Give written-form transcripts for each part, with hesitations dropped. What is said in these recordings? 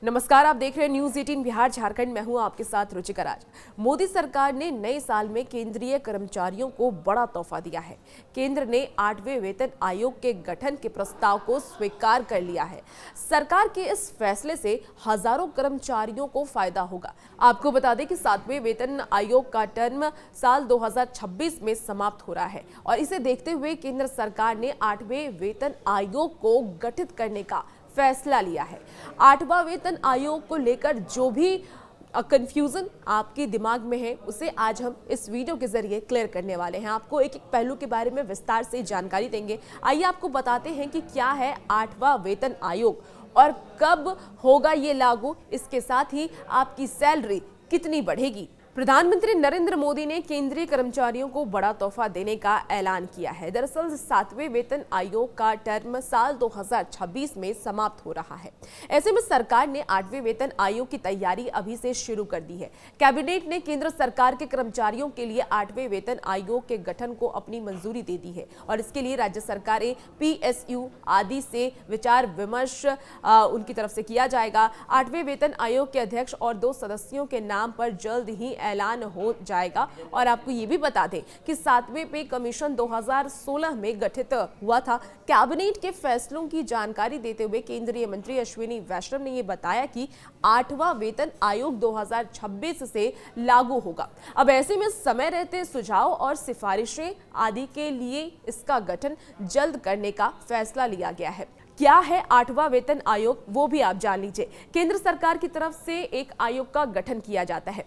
नमस्कार, आप देख रहे हैं न्यूज 18 बिहार झारखंड। मैं हूं आपके साथ रुचिका राज। मोदी सरकार ने नए साल में केंद्रीय कर्मचारियों को बड़ा तोहफा दिया है। केंद्र ने 8वें वेतन आयोग के गठन के प्रस्ताव को स्वीकार कर लिया है। सरकार के इस फैसले से हजारों कर्मचारियों को फायदा होगा। आपको बता दें कि 7वें वेतन आयोग का टर्म साल 2026 में समाप्त हो रहा है और इसे देखते हुए केंद्र सरकार ने 8वें वेतन आयोग को गठित करने का फैसला लिया है। 8वां वेतन आयोग को लेकर जो भी कंफ्यूजन आपके दिमाग में है उसे आज हम इस वीडियो के जरिए क्लियर करने वाले हैं। आपको एक एक पहलू के बारे में विस्तार से जानकारी देंगे। आइए आपको बताते हैं कि क्या है 8वां वेतन आयोग और कब होगा ये लागू। इसके साथ ही आपकी सैलरी कितनी बढ़ेगी। प्रधानमंत्री नरेंद्र मोदी ने केंद्रीय कर्मचारियों को बड़ा तोहफा देने का ऐलान किया है। दरअसल 7वें वेतन आयोग का टर्म साल 2026 में समाप्त हो रहा है। ऐसे में सरकार ने 8वें वेतन आयोग की तैयारी अभी से शुरू कर दी है। कैबिनेट ने केंद्र सरकार के कर्मचारियों के लिए 8वें वेतन आयोग के गठन को अपनी मंजूरी दे दी है और इसके लिए राज्य सरकारें, PSU आदि से विचार विमर्श उनकी तरफ से किया जाएगा। 8वें वेतन आयोग के अध्यक्ष और 2 सदस्यों के नाम पर जल्द ही ऐलान हो जाएगा। और आपको ये भी बता दें कि 7वें पे कमीशन 2016 में गठित हुआ था। कैबिनेट के फैसलों की जानकारी देते हुए केंद्रीय मंत्री अश्विनी वैष्णव ने ये बताया कि 8वां वेतन आयोग 2026 से लागू होगा। अब ऐसे में समय रहते सुझाव और सिफारिशें आदि के लिए इसका गठन जल्द करने का फैसला लिया गया है। क्या है 8वां वेतन आयोग, वो भी आप जान लीजिए। केंद्र सरकार की तरफ से एक आयोग का गठन किया जाता है।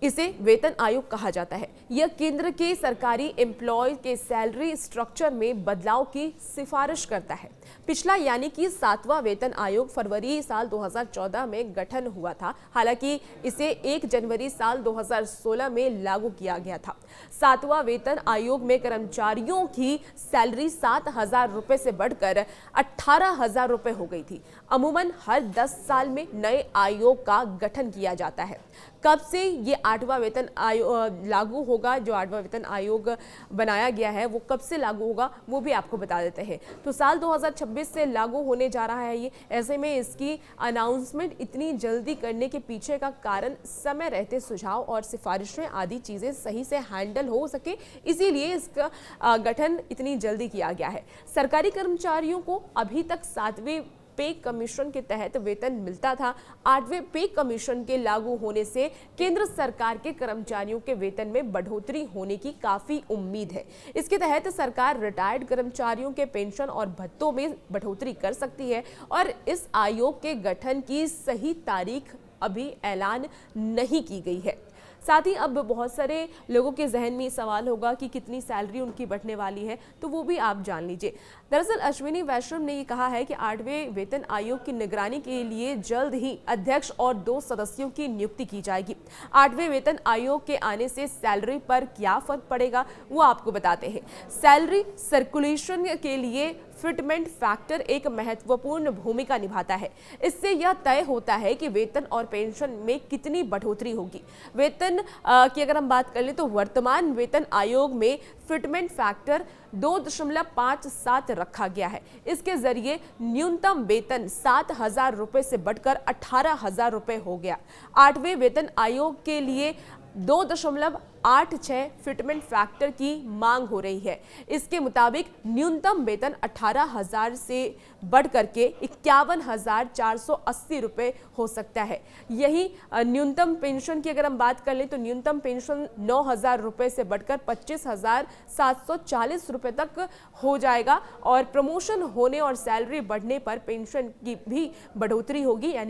इसे वेतन आयोग कहा जाता है। यह केंद्र के सरकारी एम्प्लॉय के सैलरी स्ट्रक्चर में बदलाव की सिफारिश करता है। पिछला यानी कि 7वां वेतन आयोग फरवरी साल 2014 में गठन हुआ था। हालांकि इसे 1 जनवरी साल 2016 में लागू किया गया था। 7वां वेतन आयोग में कर्मचारियों की सैलरी 7,000 रुपए से बढ़कर 18,000 रुपए हो गई थी। अमूमन हर 10 साल में नए आयोग का गठन किया जाता है। कब से ये 8वां वेतन आयोग लागू होगा, जो 8वां वेतन आयोग बनाया गया है वो कब से लागू होगा वो भी आपको बता देते हैं। तो साल 2026 से लागू होने जा रहा है ये। ऐसे में इसकी अनाउंसमेंट इतनी जल्दी करने के पीछे का कारण समय रहते सुझाव और सिफारिशें आदि चीजें सही से हैंडल हो सके, इसीलिए इसका गठन इतनी जल्दी किया गया है। सरकारी कर्मचारियों को अभी तक 7वें पे कमीशन के तहत वेतन मिलता था। 8वें पे कमीशन के लागू होने से केंद्र सरकार के कर्मचारियों के वेतन में बढ़ोतरी होने की काफी उम्मीद है। इसके तहत सरकार रिटायर्ड कर्मचारियों के पेंशन और भत्तों में बढ़ोतरी कर सकती है और इस आयोग के गठन की सही तारीख अभी ऐलान नहीं की गई है। साथ ही अब बहुत सारे लोगों के जहन में सवाल होगा कि कितनी सैलरी उनकी बढ़ने वाली है, तो वो भी आप जान लीजिए। दरअसल अश्विनी वैष्णव ने ये कहा है कि 8वें वेतन आयोग की निगरानी के लिए जल्द ही अध्यक्ष और 2 सदस्यों की नियुक्ति की जाएगी। 8वें वेतन आयोग के आने से सैलरी पर क्या फर्क पड़ेगा वो आपको बताते हैं। सैलरी सर्कुलेशन के लिए फिटमेंट फैक्टर एक महत्वपूर्ण भूमिका निभाता है। इससे यह तय होता है कि वेतन और पेंशन में कितनी बढ़ोतरी होगी। वेतन की अगर हम बात कर लें तो वर्तमान वेतन आयोग में फिटमेंट फैक्टर 2.57 रखा गया है। इसके जरिए न्यूनतम वेतन 7,000 रुपए से बढ़कर 18,000 रुपए हो गया। 8वें वेतन आयोग के लिए 2.86 फिटमेंट फैक्टर की मांग हो रही है। इसके मुताबिक न्यूनतम वेतन 18,000 से बढ़ करके 51,480 रुपए हो सकता है। यही न्यूनतम पेंशन की अगर हम बात कर लें तो न्यूनतम पेंशन 9,000 रुपए से बढ़कर 25,740 रुपए तक हो जाएगा और प्रमोशन होने और सैलरी बढ़ने पर पेंशन की भी बढ़ोतरी होगी। यानी